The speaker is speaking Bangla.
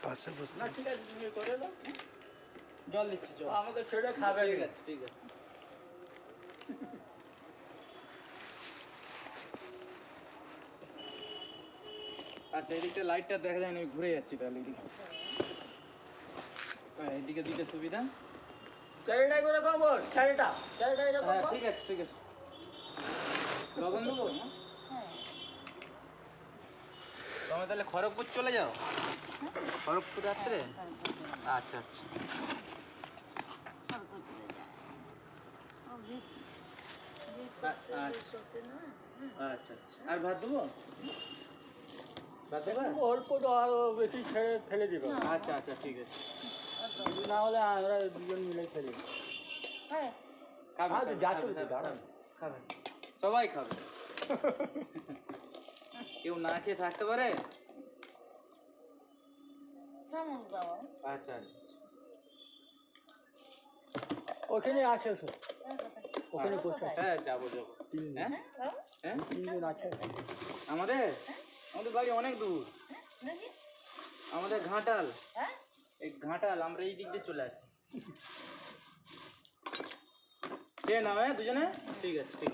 পাশে বসতে না ঠিক আছে তুমি করে দাও জল দিচ্ছি জল আমাদের ছেড়ে খাবে ঠিক আছে ঠিক আছে আচ্ছা এদিকটা লাইটটা দেখা যায় না আমি ঘুরে যাচ্ছি তাহলে এদিকে হ্যাঁ এদিকে দিতে সুবিধা চারিটা করে খবর চারিটা এটা হ্যাঁ ঠিক আছে লবণ দেবো না তুমি তাহলে খড়গপুর চলে যাও খড়গপুর রাত্রে আচ্ছা আচ্ছা আচ্ছা আচ্ছা আর ভাত দেবো ভাত দেবো অল্প তো আরো বেশি ছেড়ে ফেলে দিবে আচ্ছা আচ্ছা ঠিক আছে না হলে আমরা দুজন মিলে ফেলে দিই যাচ্ছে দাঁড়ান খাবে সবাই খাবে কেউ না খেয়ে থাকতে পারে আচ্ছা আচ্ছা ওখানে আছে ওখানে বসে হ্যাঁ যাবো হ্যাঁ হ্যাঁ তিনজন আছে আমাদের বাড়ি অনেক দূর আমাদের ঘাটাল এই ঘাটাল আমরা এই দিক দিয়ে চলে আসি কে নামে দুজনে ঠিক আছে